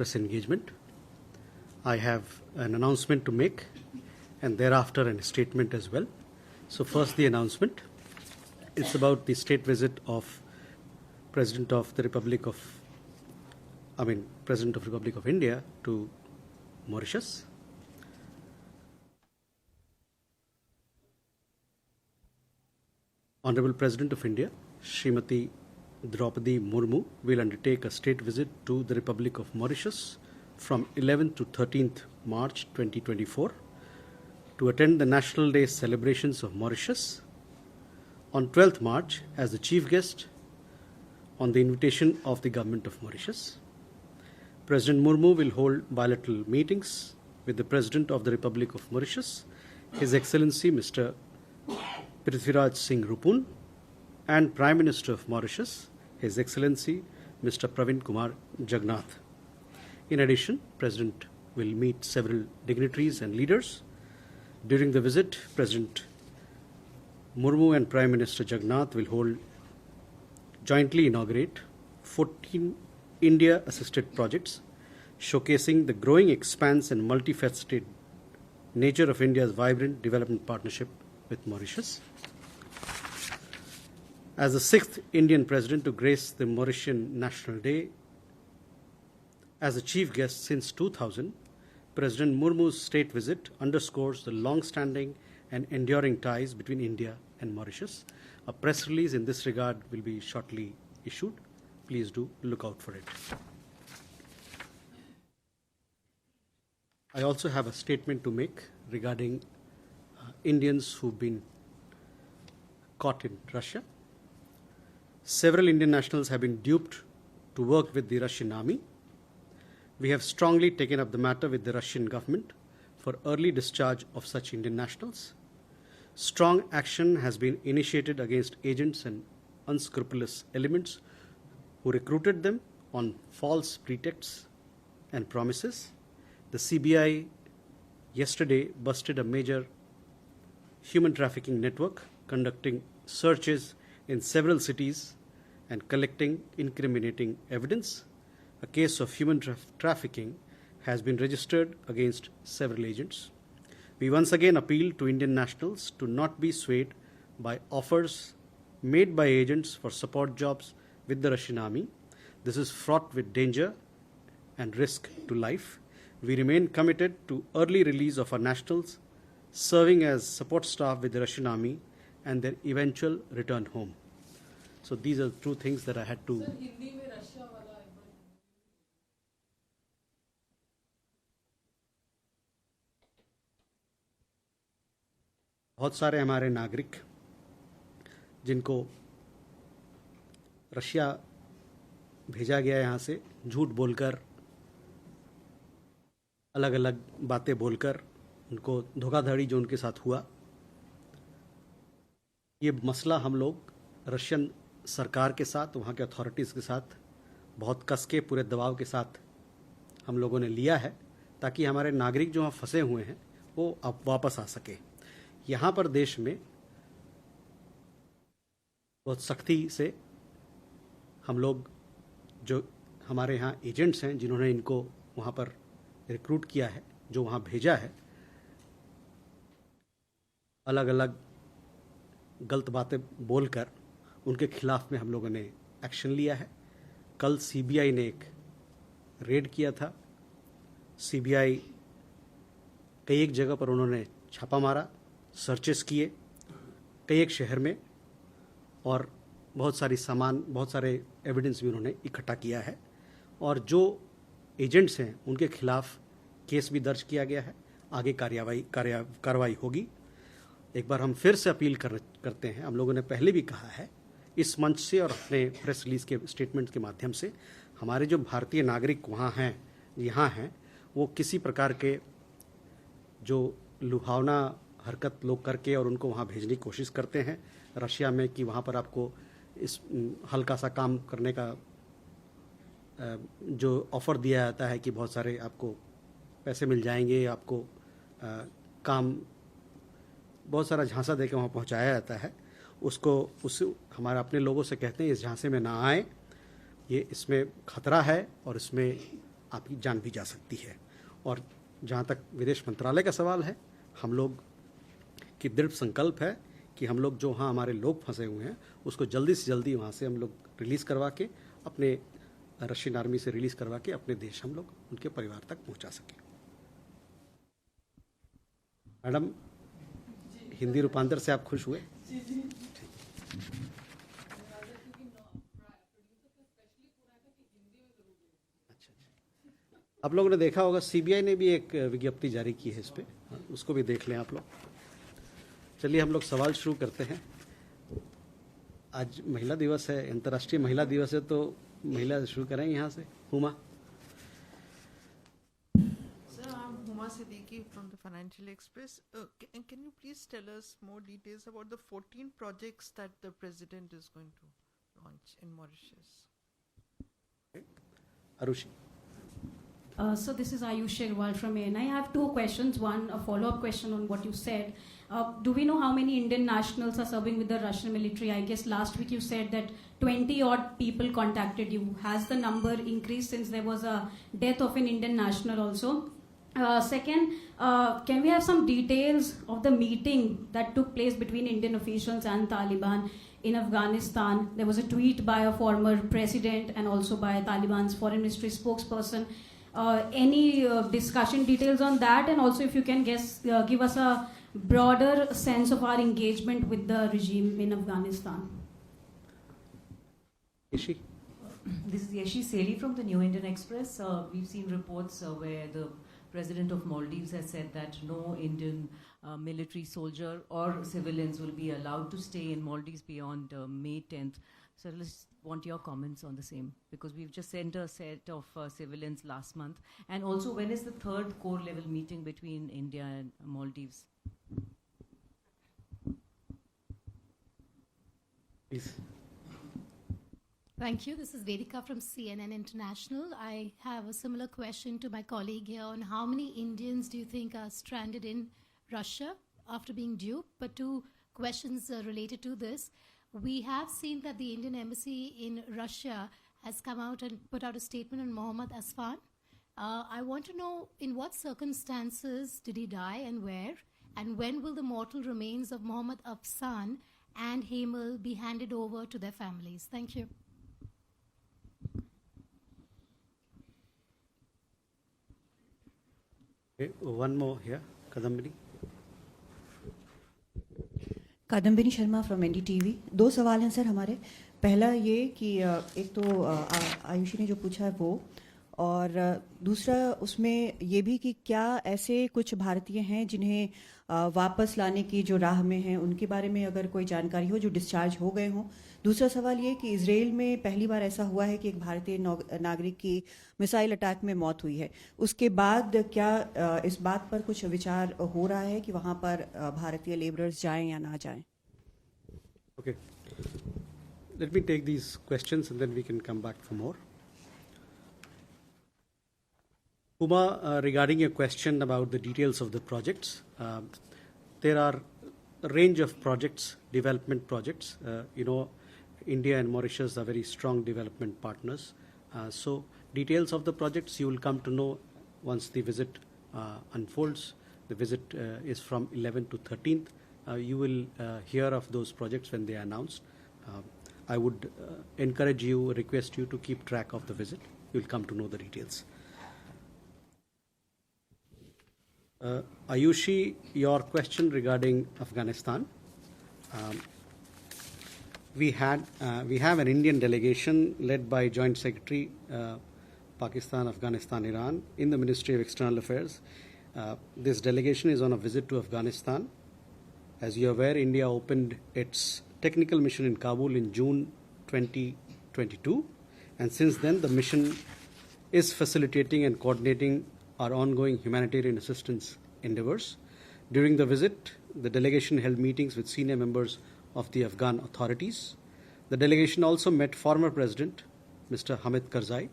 press engagement. I have an announcement to make and thereafter a statement as well. So first the announcement. It's about the state visit of President of Republic of India to Mauritius. Honorable President of India, Srimati Draupadi Murmu, will undertake a state visit to the Republic of Mauritius from 11th to 13th March 2024 to attend the National Day celebrations of Mauritius. On 12th March, as the chief guest, on the invitation of the Government of Mauritius, President Murmu will hold bilateral meetings with the President of the Republic of Mauritius, His Excellency Mr. Prithviraj Singh Rupun, and Prime Minister of Mauritius, His Excellency Mr. Pravin Kumar Jagannath. In addition, President will meet several dignitaries and leaders. During the visit, President Murmu and Prime Minister Jagannath will jointly inaugurate 14 India-assisted projects showcasing the growing expanse and multifaceted nature of India's vibrant development partnership with Mauritius. As the sixth Indian president to grace the Mauritian National Day as a chief guest since 2000, President Murmu's state visit underscores the long-standing and enduring ties between India and Mauritius. A press release in this regard will be shortly issued. Please do look out for it. I also have a statement to make regarding Indians who've been caught in Russia. Several Indian nationals have been duped to work with the Russian army. We have strongly taken up the matter with the Russian government for early discharge of such Indian nationals. Strong action has been initiated against agents and unscrupulous elements who recruited them on false pretexts and promises. The CBI yesterday busted a major human trafficking network, conducting searches in several cities and collecting incriminating evidence. A case of human trafficking has been registered against several agents. We once again appeal to Indian nationals to not be swayed by offers made by agents for support jobs with the Russian army. This is fraught with danger and risk to life. We remain committed to early release of our nationals serving as support staff with the Russian army and their eventual return home. So these are two things that I had to. बहुत सारे हमारे नागरिक जिनको Russia भेजा गया यहाँ से झूठ बोलकर, अलग अलग बातें बोलकर, उनको धोखाधड़ी जो उनके साथ हुआ, ये मसला हम लोग रशियन सरकार के साथ, वहाँ के अथॉरिटीज़ के साथ बहुत कस के पूरे दबाव के साथ हम लोगों ने लिया है ताकि हमारे नागरिक जो वहाँ फंसे हुए हैं वो अब वापस आ सके। यहाँ पर देश में बहुत सख्ती से हम लोग जो हमारे यहाँ एजेंट्स हैं जिन्होंने इनको वहाँ पर रिक्रूट किया है, जो वहाँ भेजा है, अलग अलग गलत बातें बोलकर उनके खिलाफ में हम लोगों ने एक्शन लिया है। कल सीबीआई ने एक रेड किया था। सीबीआई कई एक जगह पर उन्होंने छापा मारा, सर्चेस किए कई एक शहर में, और बहुत सारे एविडेंस भी उन्होंने इकट्ठा किया है, और जो एजेंट्स हैं उनके खिलाफ केस भी दर्ज किया गया है। आगे कार्रवाई होगी। एक बार हम फिर से अपील करते हैं, हम लोगों ने पहले भी कहा है इस मंच से और अपने प्रेस रिलीज के स्टेटमेंट के माध्यम से, हमारे जो भारतीय नागरिक वहाँ हैं, यहाँ हैं, वो किसी प्रकार के जो लुभावना हरकत लोग करके और उनको वहाँ भेजने की कोशिश करते हैं रशिया में कि वहाँ पर आपको इस हल्का सा काम करने का जो ऑफ़र दिया जाता है कि बहुत सारे आपको पैसे मिल जाएंगे, आपको काम बहुत सारा झांसा देकर वहाँ पहुँचाया जाता है, उस हमारे अपने लोगों से कहते हैं इस झांसे में ना आए, ये इसमें खतरा है और इसमें आपकी जान भी जा सकती है। और जहाँ तक विदेश मंत्रालय का सवाल है, हम लोग की दृढ़ संकल्प है कि हम लोग जो वहाँ हमारे लोग फंसे हुए हैं उसको जल्दी से जल्दी वहाँ से हम लोग रिलीज़ करवा के, अपने रशियन आर्मी से रिलीज़ करवा के अपने देश हम लोग उनके परिवार तक पहुँचा सकें। मैडम, हिंदी रूपांतर से आप खुश हुए? आप लोगों ने देखा होगा सीबीआई ने भी एक विज्ञप्ति जारी की है इस पे, उसको भी देख लें आप लोग। चलिए हम लोग सवाल शुरू करते हैं। आज महिला दिवस है, अंतर्राष्ट्रीय महिला दिवस है, तो महिला शुरू करें यहाँ से। Huma. Sir, I'm Huma Siddiqui from the Financial Express. Can you please tell us more details about the 14 projects that the President is going to launch in Mauritius? Arushi. So this is Ayush Sherwal from ANI. I have two questions. One, a follow-up question on what you said. Do we know how many Indian nationals are serving with the Russian military? I guess last week you said that 20-odd people contacted you. Has the number increased since there was a death of an Indian national also? Second, can we have some details of the meeting that took place between Indian officials and Taliban in Afghanistan? There was a tweet by a former president and also by Taliban's foreign ministry spokesperson. Any discussion details on that, and also if you can give us a broader sense of our engagement with the regime in Afghanistan. Yeshi. This is Yeshi Seli from the New Indian Express. We've seen reports where the President of Maldives has said that no Indian military soldier or civilians will be allowed to stay in Maldives beyond May 10th. So let's want your comments on the same, because we've just sent a set of civilians last month. And also, when is the third core level meeting between India and Maldives? Please. Thank you. This is Vedika from CNN International. I have a similar question to my colleague here on how many Indians do you think are stranded in Russia after being duped? But two questions related to this. We have seen that the Indian embassy in Russia has come out and put out a statement on Mohammad Asfan. I want to know in what circumstances did he die and where? And when will the mortal remains of Mohammad Afsan and Hemal be handed over to their families? Thank you. Okay, one more here, Kadambini. Kadambini Sharma from NDTV. दो सवाल हैं sir हमारे। पहला ये कि एक तो आयुषी ने जो पूछा है वो, और दूसरा उसमें ये भी कि क्या ऐसे कुछ भारतीय हैं जिन्हें वापस लाने की जो राह में हैं, उनके बारे में अगर कोई जानकारी हो जो डिस्चार्ज हो गए हों। दूसरा सवाल ये कि इजराइल में पहली बार ऐसा हुआ है कि एक भारतीय नागरिक की मिसाइल अटैक में मौत हुई है। उसके बाद क्या इस बात पर कुछ विचार हो रहा है कि वहाँ पर भारतीय लेबरर्स जाएं या ना जाएं? Okay. Let me take these questions and then we can come back for more. Uma, regarding your question about the details of the projects, there are a range of projects, development projects. India and Mauritius are very strong development partners. So details of the projects you will come to know once the visit unfolds. The visit is from 11th to 13th. You will hear of those projects when they are announced. I would encourage you, request you to keep track of the visit. You will come to know the details. Ayushi, your question regarding Afghanistan. We have an Indian delegation led by Joint Secretary Pakistan, Afghanistan, Iran in the Ministry of External Affairs. This delegation is on a visit to Afghanistan. As you are aware, India opened its technical mission in Kabul in June 2022, and since then the mission is facilitating and coordinating our ongoing humanitarian assistance endeavors. During the visit, the delegation held meetings with senior members of the Afghan authorities. The delegation also met former President Mr. Hamid Karzai,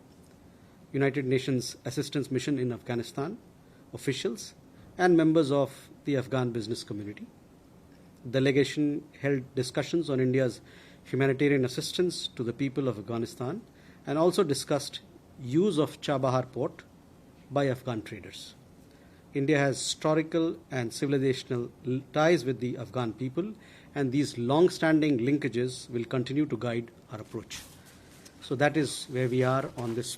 United Nations Assistance Mission in Afghanistan officials, and members of the Afghan business community. The delegation held discussions on India's humanitarian assistance to the people of Afghanistan and also discussed use of Chabahar port by Afghan traders. India has historical and civilizational ties with the Afghan people, and these long-standing linkages will continue to guide our approach. So that is where we are on this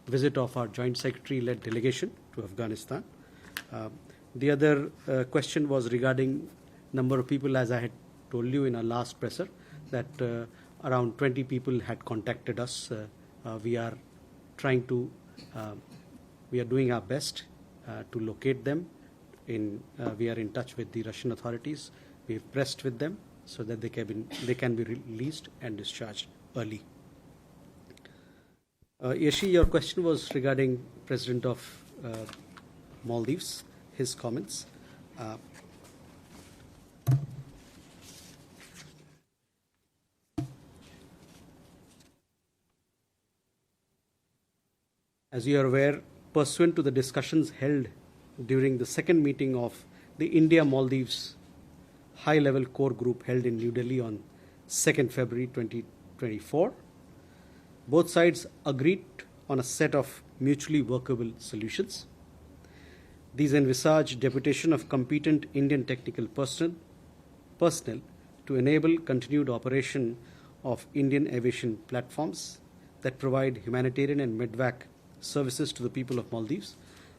visit of our Joint Secretary-led delegation to Afghanistan. The other question was regarding number of people, as I had told you in our last presser, that around 20 people had contacted us. We are trying to, we are doing our best to locate them. We are in touch with the Russian authorities. We have pressed with them so that they can be released and discharged early. Yeshi, your question was regarding President of Maldives, his comments. As you are aware, pursuant to the discussions held during the second meeting of the India-Maldives high-level core group held in New Delhi on 2nd February 2024, both sides agreed on a set of mutually workable solutions. These envisage deputation of competent Indian technical personnel to enable continued operation of Indian aviation platforms that provide humanitarian and medvac services to the people of Maldives.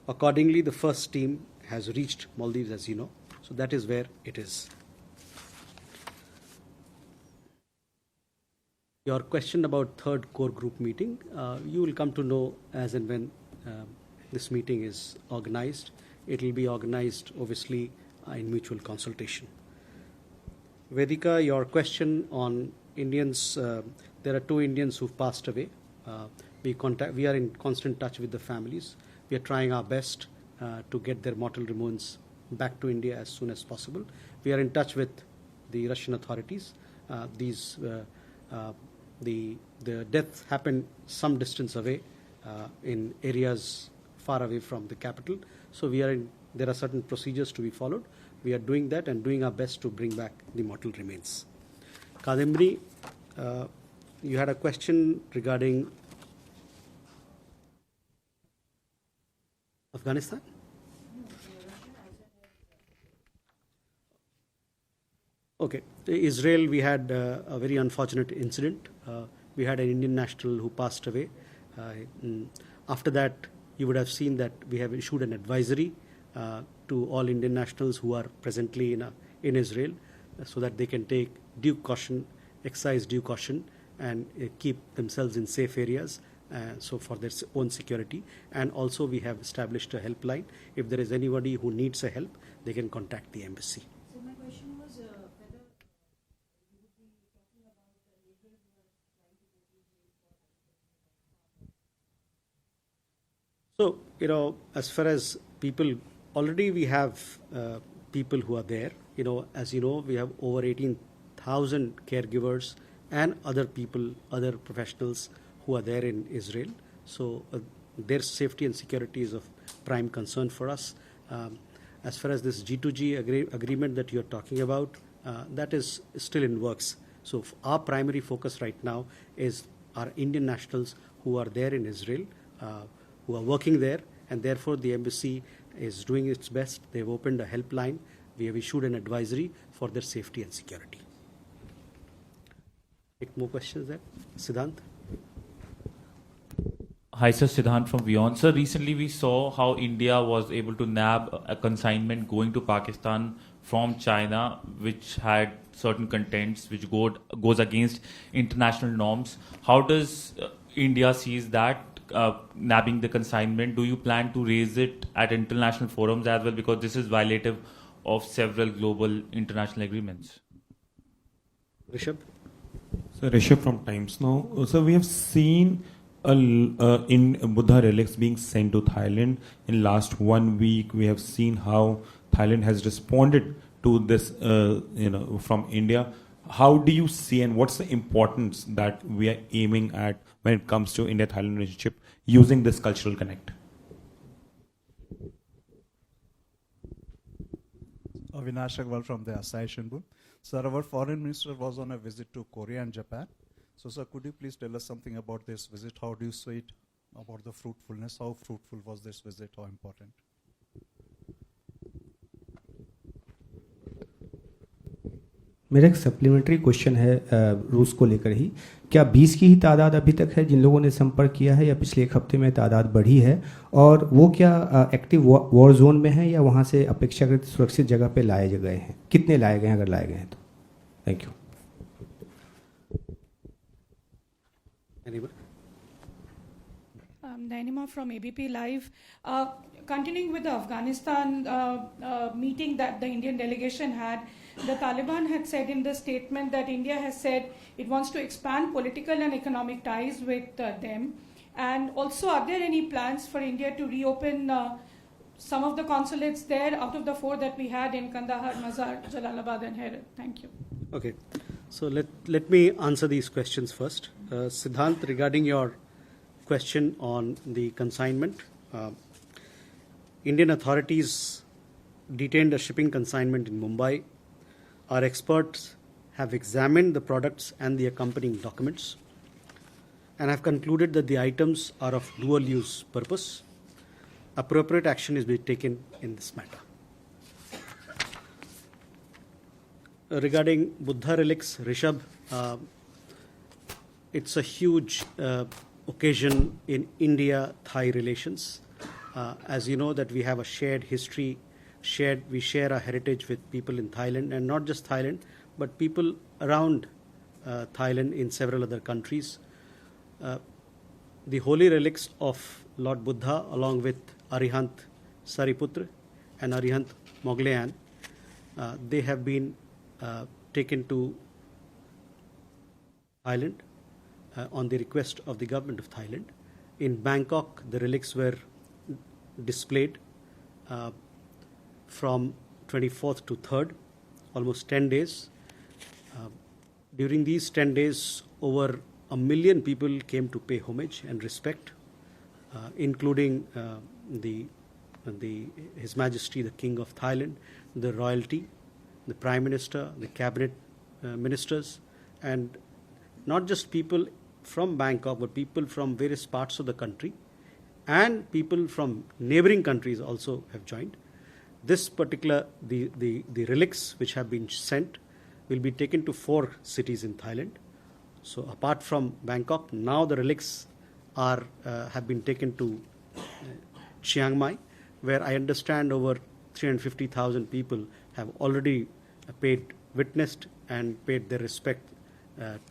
Accordingly, the first team has reached Maldives, as you know. So that is where it is. Your question about third core group meeting, you will come to know as and when this meeting is organized. It will be organized, obviously, in mutual consultation. Vedika, your question on Indians, there are 2 Indians who've passed away. We are in constant touch with the families. We are trying our best to get their mortal remains back to India as soon as possible. We are in touch with the Russian authorities. The death happened some distance away in areas far away from the capital. So there are certain procedures to be followed. We are doing that and doing our best to bring back the mortal remains. Kadambari, you had a question regarding Afghanistan? Okay. Israel, we had a very unfortunate incident. We had an Indian national who passed away. After that, you would have seen that we have issued an advisory to all Indian nationals who are presently in Israel so that they can take due caution, exercise due caution, and keep themselves in safe areas. So for their own security. And also we have established a helpline. If there is anybody who needs a help, they can contact the embassy. So my question was whether you would be talking about the laborers who are trying to go to jail for So, as far as people, already we have people who are there. As you know, we have over 18,000 caregivers and other people, other professionals who are there in Israel. So their safety and security is of prime concern for us. As far as this G2G agreement that you're talking about, that is still in works. So our primary focus right now is our Indian nationals who are there in Israel, who are working there, and therefore the embassy is doing its best. They've opened a helpline. We have issued an advisory for their safety and security. Take more questions there. Siddhant? Hi, sir. Siddhant from Beyond. Sir, recently we saw how India was able to nab a consignment going to Pakistan from China, which had certain contents which goes against international norms. How does India sees that nabbing the consignment? Do you plan to raise it at international forums as well? Because this is violative of several global international agreements. Rishabh? So Rishabh from Times Now. So we have seen in Buddha relics being sent to Thailand. In last 1 week, we have seen how Thailand has responded to this, from India. How do you see, and what's the importance that we are aiming at when it comes to India-Thailand relationship using this cultural connect? Avinash Agarwal from the Asahi Shimbun. Sir, our foreign minister was on a visit to Korea and Japan. So, sir, could you please tell us something about this visit? How do you see it about the fruitfulness. How fruitful was this visit? How important? मेरा एक supplementary question है रूस को लेकर ही। क्या 20 की ही तादाद अभी तक है जिन लोगों ने संपर्क किया है, या पिछले एक हफ्ते में तादाद बढ़ी है? और वो क्या एक्टिव वॉर जोन में है या वहाँ से अपेक्षाकृत सुरक्षित जगह पे लाए गए हैं? कितने लाए गए हैं अगर लाए गए हैं तो? Thank you. Nainima from ABP Live. Continuing with the Afghanistan meeting that the Indian delegation had, the Taliban had said in the statement that India has said it wants to expand political and economic ties with them. And also, are there any plans for India to reopen some of the consulates there out of the 4 that we had in Kandahar, Mazar, Jalalabad and Herat? Thank you. Okay, so let me answer these questions first. Siddhant, regarding your question on the consignment, Indian authorities detained a shipping consignment in Mumbai. Our experts have examined the products and the accompanying documents and have concluded that the items are of dual use purpose. Appropriate action is being taken in this matter. Regarding Buddha relics, Rishabh, it's a huge occasion in India-Thai relations. As you know that we have a shared history, we share our heritage with people in Thailand, and not just Thailand, but people around Thailand in several other countries. The holy relics of Lord Buddha, along with Arihant Sariputra and Arihant Moglayan, they have been taken to Thailand on the request of the government of Thailand. In Bangkok, the relics were displayed from 24th to 3rd, almost 10 days. During these 10 days, over 1 million people came to pay homage and respect, including His Majesty, the King of Thailand, the royalty, the Prime Minister, the cabinet ministers, and not just people from Bangkok, but people from various parts of the country, and people from neighboring countries also have joined. This particular, the relics which have been sent will be taken to 4 cities in Thailand. So apart from Bangkok, now the relics have been taken to Chiang Mai, where I understand over 350,000 people have already witnessed and paid their respect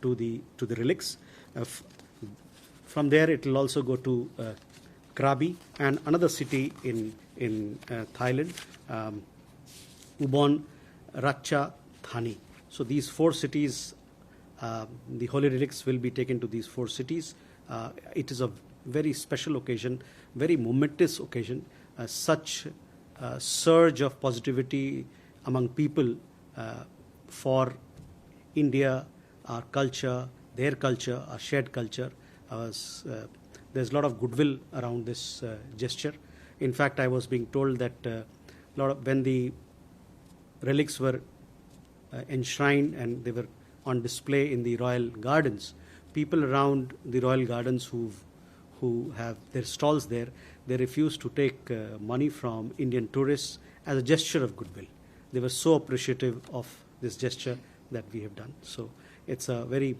to the relics. From there, it will also go to Krabi and another city in Thailand, Ubon Ratcha Thani. So these 4 cities, the holy relics will be taken to these 4 cities. It is a very special occasion, very momentous occasion. Such surge of positivity among people for India, our culture, their culture, our shared culture. There's a lot of goodwill around this gesture. In fact, I was being told that when the relics were enshrined and they were on display in the royal gardens, people around the royal gardens who have their stalls there, they refused to take money from Indian tourists as a gesture of goodwill. They were so appreciative of this gesture that we have done. So it's a very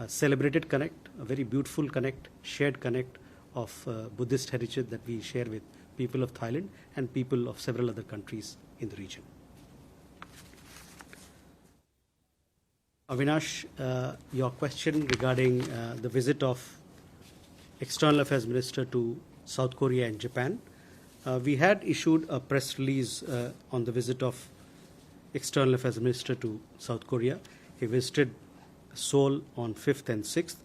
celebrated connect, a very beautiful connect, shared connect of Buddhist heritage that we share with people of Thailand and people of several other countries in the region. Avinash, your question regarding the visit of External Affairs Minister to South Korea and Japan. We had issued a press release on the visit of External Affairs Minister to South Korea. He visited Seoul on 5th and 6th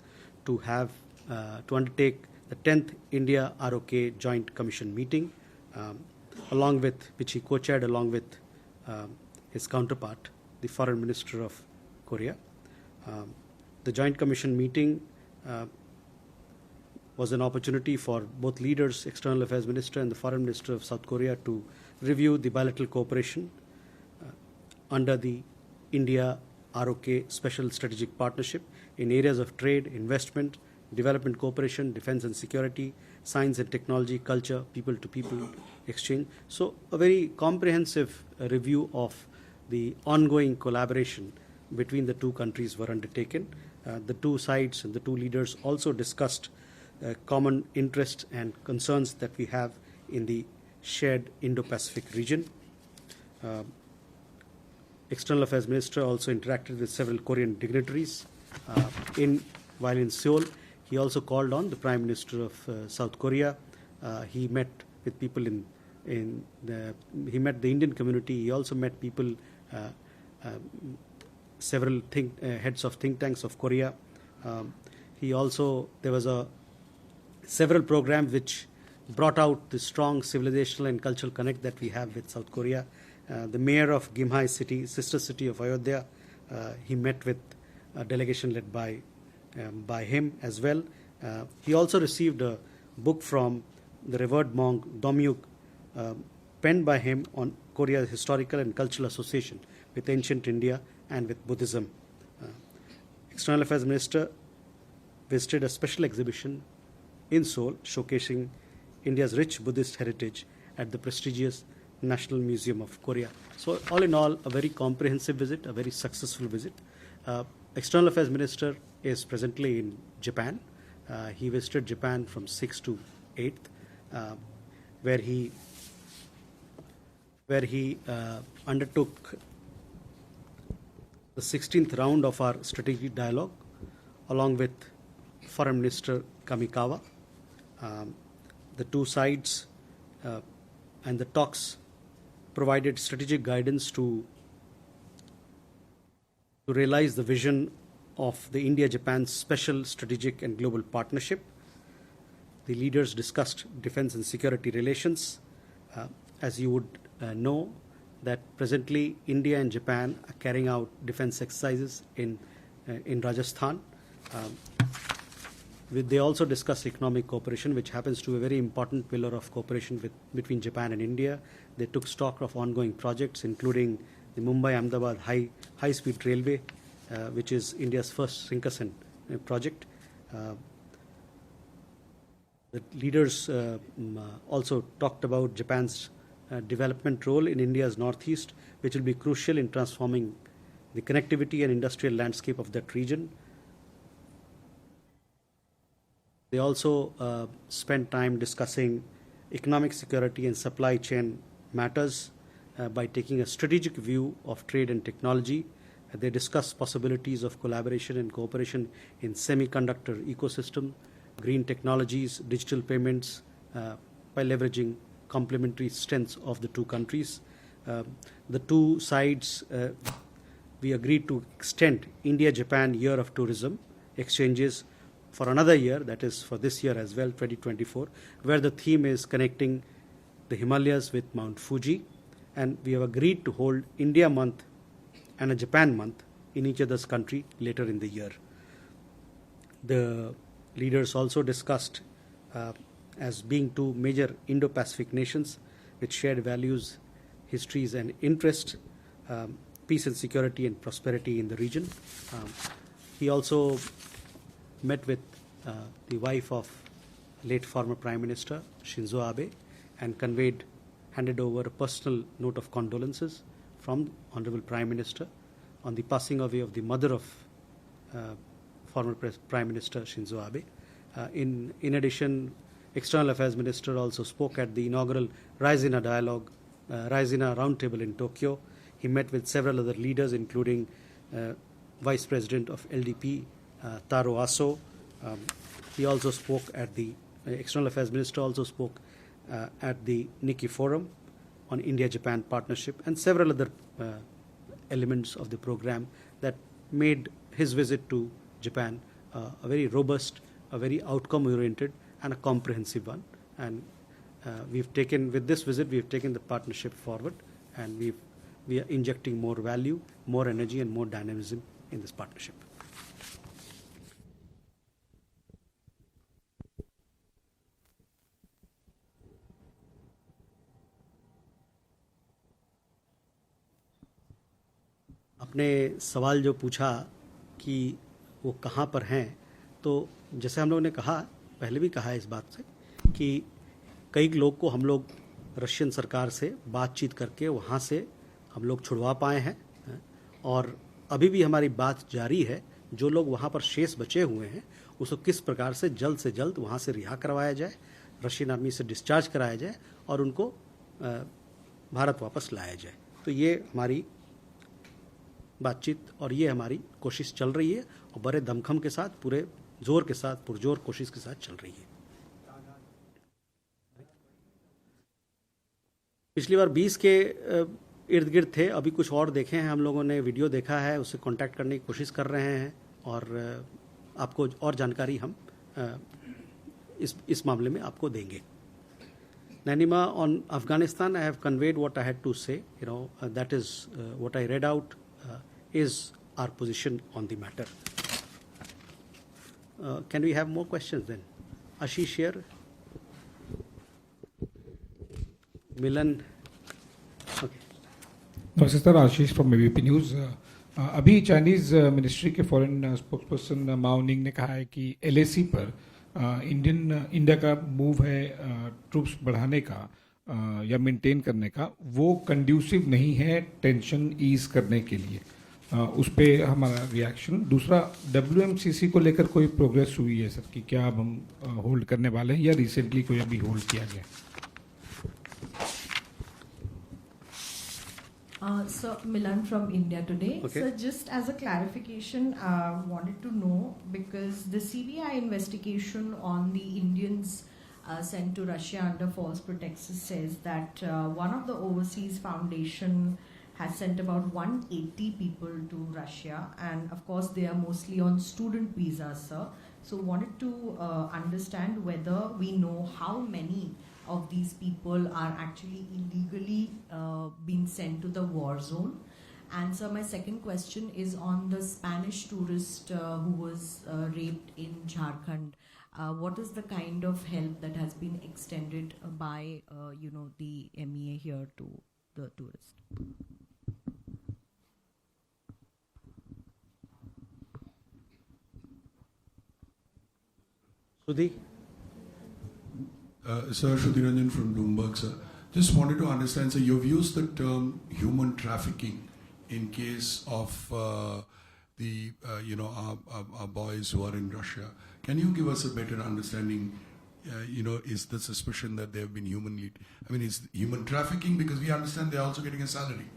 to undertake the 10th India ROK Joint Commission meeting, which he co-chaired along with his counterpart, the Foreign Minister of Korea. The Joint Commission meeting was an opportunity for both leaders, External Affairs Minister and the Foreign Minister of South Korea, to review the bilateral cooperation under the India ROK Special Strategic Partnership in areas of trade, investment, development cooperation, defense and security, science and technology, culture, people-to-people exchange. So a very comprehensive review of the ongoing collaboration between the two countries were undertaken. The two sides and the two leaders also discussed common interests and concerns that we have in the shared Indo-Pacific region. External Affairs Minister also interacted with several Korean dignitaries. While in Seoul, he also called on the Prime Minister of South Korea. He met with people he met the Indian community. He also met people, several heads of think tanks of Korea. There was several programs which brought out the strong civilizational and cultural connect that we have with South Korea. The mayor of Gimhae city, sister city of Ayodhya, he met with a delegation led by him as well. He also received a book from the revered monk Domyuk, penned by him on Korea's historical and cultural association with ancient India and with Buddhism. External Affairs Minister visited a special exhibition in Seoul showcasing India's rich Buddhist heritage at the prestigious National Museum of Korea. So all in all, a very comprehensive visit, a very successful visit. External Affairs Minister is presently in Japan. He visited Japan from 6th to 8th, where he undertook the 16th round of our strategic dialogue along with Foreign Minister Kamikawa. The two sides and the talks provided strategic guidance to realize the vision of the India-Japan Special Strategic and Global Partnership. The leaders discussed defense and security relations. As you would know, that presently India and Japan are carrying out defense exercises in Rajasthan. They also discussed economic cooperation, which happens to be a very important pillar of cooperation between Japan and India. They took stock of ongoing projects, including the Mumbai-Ahmedabad high-speed railway, which is India's first Shinkansen project. The leaders also talked about Japan's development role in India's northeast, which will be crucial in transforming the connectivity and industrial landscape of that region. They also spent time discussing economic security and supply chain matters by taking a strategic view of trade and technology. They discussed possibilities of collaboration and cooperation in semiconductor ecosystem, green technologies, digital payments, by leveraging complementary strengths of the two countries. The two sides, we agreed to extend India-Japan Year of Tourism exchanges for another year, that is for this year as well, 2024, where the theme is connecting the Himalayas with Mount Fuji. And we have agreed to hold India Month and a Japan Month in each other's country later in the year. The leaders also discussed, as being two major Indo-Pacific nations with shared values, histories and interests, peace and security and prosperity in the region. He also met with the wife of late former Prime Minister Shinzo Abe and handed over a personal note of condolences from Honorable Prime Minister on the passing away of the mother of former Prime Minister Shinzo Abe. In addition, External Affairs Minister also spoke at the inaugural Raisina Roundtable in Tokyo. He met with several other leaders, including Vice President of LDP, Taro Aso. He also spoke at the External Affairs Minister also spoke at the Nikki Forum on India-Japan partnership and several other elements of the program that made his visit to Japan a very robust, a very outcome-oriented and a comprehensive one. And with this visit, we've taken the partnership forward, and we are injecting more value, more energy and more dynamism in this partnership. आपने सवाल जो पूछा कि वो कहाँ पर हैं, तो जैसे हम लोगों ने कहा, पहले भी कहा है इस बात से कि कई लोग को हम लोग रशियन सरकार से बातचीत करके वहाँ से हम लोग छुड़वा पाए हैं, और अभी भी हमारी बात जारी है। जो लोग वहाँ पर शेष बचे हुए हैं उसको किस प्रकार से जल्द वहाँ से रिहा करवाया जाए, रशियन आर्मी से डिस्चार्ज कराया जाए और उनको भारत वापस लाया जाए। तो ये हमारी बातचीत और ये हमारी कोशिश चल रही है, और बड़े दमखम के साथ, पूरे जोर के साथ, पुरजोर कोशिश के साथ चल रही है। पिछली बार 20 के इर्द गिर्द थे, अभी कुछ और देखे हैं हम लोगों ने, वीडियो देखा है, उससे कांटेक्ट करने की कोशिश कर रहे हैं, और आपको और जानकारी हम इस मामले में आपको देंगे। Nanima, on Afghanistan, I have conveyed what I had to say. That is what I read out is our position on the matter. Can we have more questions then? Ashish here. Milan. Okay. नमस्ते sir, Ashish from ABP news. अभी Chinese ministry के foreign spokesperson माओ निंग ने कहा है कि LAC पर India का move है ट्रूप्स बढ़ाने का या मेंटेन करने का, वो कंड्यूसिव नहीं है टेंशन ईज करने के लिए। उस पर हमारा रिएक्शन। दूसरा, WMCC को लेकर कोई प्रोग्रेस हुई है सर कि क्या अब हम होल्ड करने वाले हैं या रिसेंटली कोई अभी होल्ड किया गया? So Milan from India Today. Okay. So just as a clarification, wanted to know, because the CBI investigation on the Indians sent to Russia under false pretenses says that one of the overseas foundation has sent about 180 people to Russia, and of course they are mostly on student visas, sir. So wanted to understand whether we know how many of these people are actually illegally being sent to the war zone. And so my second question is on the Spanish tourist who was raped in Jharkhand. What is the kind of help that has been extended by the MEA here to the tourist? Sudhi. Sir, Shruti Ranjan from Bloomberg, sir. Just wanted to understand, sir, you've used the term human trafficking in case of our boys who are in Russia. Can you give us a better understanding? Is the suspicion that they have been is human trafficking, because we understand they're also getting a salary?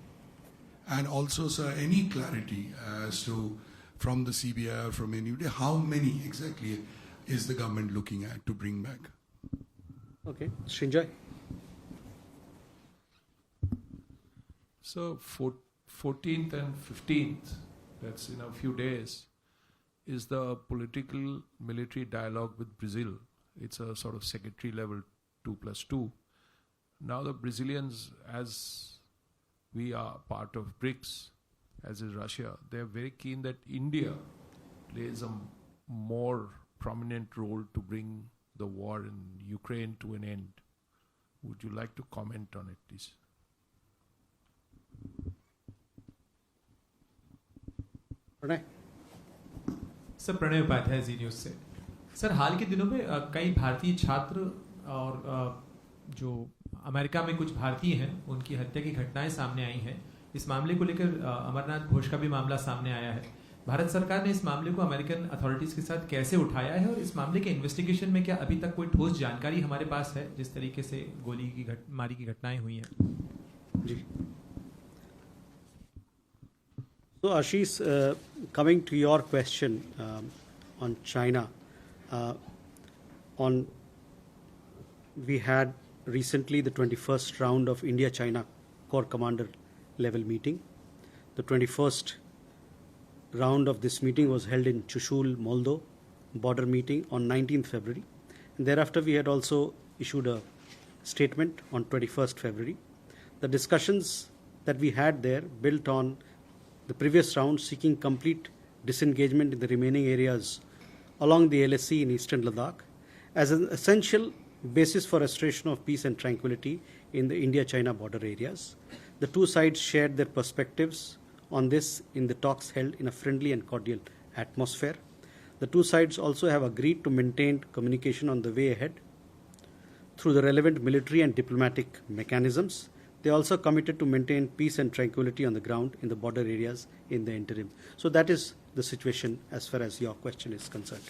And also, sir, any clarity as to from the CBI or from anybody, how many exactly is the government looking at to bring back? Okay, Srinjoy. So 14th and 15th, that's in a few days, is the political military dialogue with Brazil. It's a sort of secretary level 2+2. Now the Brazilians, as we are part of BRICS, as is Russia, they're very keen that India plays a more prominent role to bring the war in Ukraine to an end. Would you like to comment on it, please? Pranay. Sir, Pranay Upadhyay Zee News से। Sir, हाल के दिनों में कई भारतीय छात्र और जो अमेरिका में कुछ भारतीय हैं उनकी हत्या की घटनाएं सामने आई हैं। इस मामले को लेकर अमरनाथ घोष का भी मामला सामने आया है। भारत सरकार ने इस मामले को अमेरिकन अथॉरिटीज के साथ कैसे उठाया है, और इस मामले के इन्वेस्टिगेशन में क्या अभी तक कोई ठोस जानकारी हमारे पास है, जिस तरीके से मारी की घटनाएं हुई हैं? जी। So Ashish, coming to your question on China, we had recently the 21st round of India-China Corps Commander level meeting. The 21st round of this meeting was held in Chushul, Moldo, border meeting on 19th February. And thereafter, we had also issued a statement on 21st February. The discussions that we had there built on the previous round, seeking complete disengagement in the remaining areas along the LSC in eastern Ladakh as an essential basis for restoration of peace and tranquility in the India-China border areas. The two sides shared their perspectives on this in the talks held in a friendly and cordial atmosphere. The two sides also have agreed to maintain communication on the way ahead through the relevant military and diplomatic mechanisms. They also committed to maintain peace and tranquility on the ground in the border areas in the interim. So that is the situation as far as your question is concerned.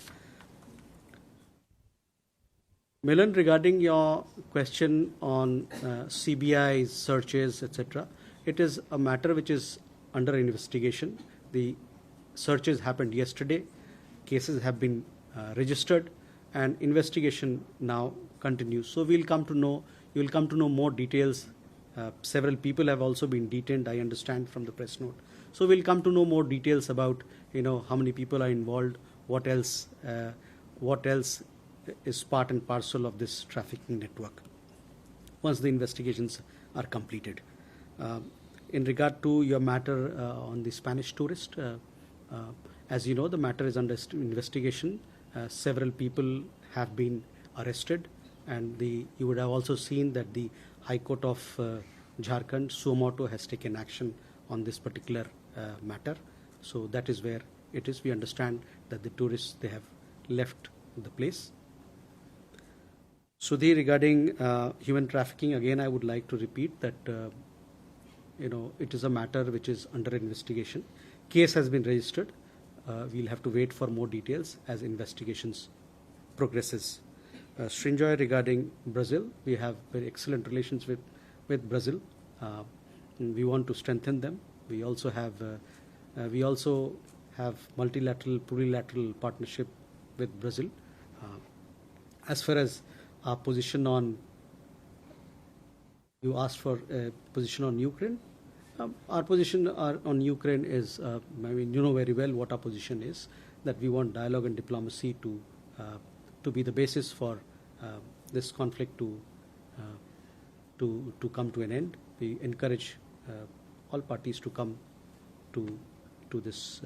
Milan, regarding your question on CBI searches, etc., it is a matter which is under investigation. The searches happened yesterday. Cases have been registered, and investigation now continues. So you will come to know more details. Several people have also been detained, I understand from the press note. So we'll come to know more details about how many people are involved, what else is part and parcel of this trafficking network once the investigations are completed. In regard to your matter on the Spanish tourist, as you know, the matter is under investigation. Several people have been arrested, and you would have also seen that the High Court of Jharkhand, suo motu, has taken action on this particular matter. So that is where it is. We understand that the tourists, they have left the place. Sudhi, regarding human trafficking, again I would like to repeat that it is a matter which is under investigation. Case has been registered. We'll have to wait for more details as investigations progresses. Srinjoy, regarding Brazil, we have very excellent relations with Brazil. We want to strengthen them. We also have multilateral, plurilateral partnership with Brazil. As far as our position on, you asked for a position on Ukraine. Our position on Ukraine is, you know very well what our position is, that we want dialogue and diplomacy to be the basis for this conflict to come to an end. We encourage all parties to come to this,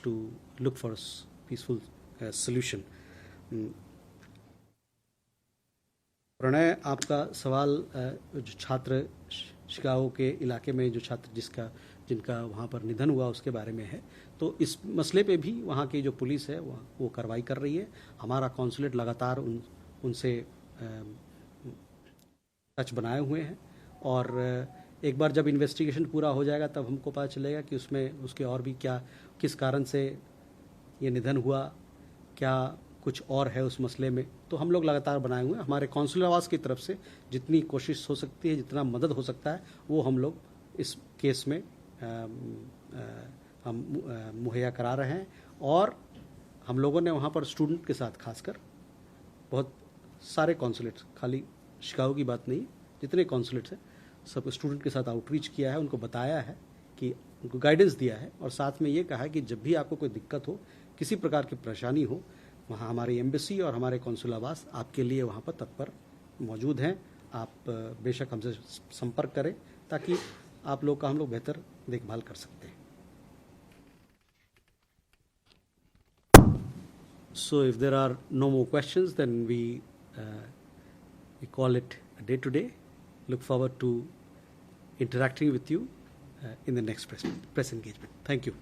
to look for a peaceful solution. Pranay, आपका सवाल जो छात्र Chicago के इलाके में जो छात्र जिनका वहाँ पर निधन हुआ उसके बारे में है, तो इस मसले पे भी वहाँ की जो पुलिस है वो कार्रवाई कर रही है. हमारा कॉन्सुलेट लगातार उनसे टच बनाए हुए हैं, और एक बार जब इन्वेस्टिगेशन पूरा हो जाएगा तब हमको पता चलेगा कि उसके और भी किस कारण से ये निधन हुआ, क्या कुछ और है उस मसले में. तो हम लोग लगातार बनाए हुए हैं. हमारे कौंसुल आवास की तरफ से जितनी कोशिश हो सकती है, जितना मदद हो सकता है, वो हम लोग इस केस में हम मुहैया करा रहे हैं. और हम लोगों ने वहाँ पर स्टूडेंट के साथ खासकर बहुत सारे कॉन्सुलेट्स, खाली शिकागो की बात नहीं, जितने कॉन्सुलेट्स हैं सब स्टूडेंट के साथ आउटरीच किया है, उनको बताया है, कि उनको गाइडेंस दिया है, और साथ में ये कहा है कि जब भी आपको कोई दिक्कत हो, किसी प्रकार की परेशानी हो, वहाँ हमारी एम्बेसी और हमारे कौंसुल आवास आपके लिए वहाँ पर तत्पर मौजूद हैं. आप बेशक हमसे संपर्क करें ताकि आप लोग का हम लोग बेहतर देखभाल कर सकते हैं. So if there are no more questions, then we call it a day today. Look forward to interacting with you in the next press engagement. Thank you.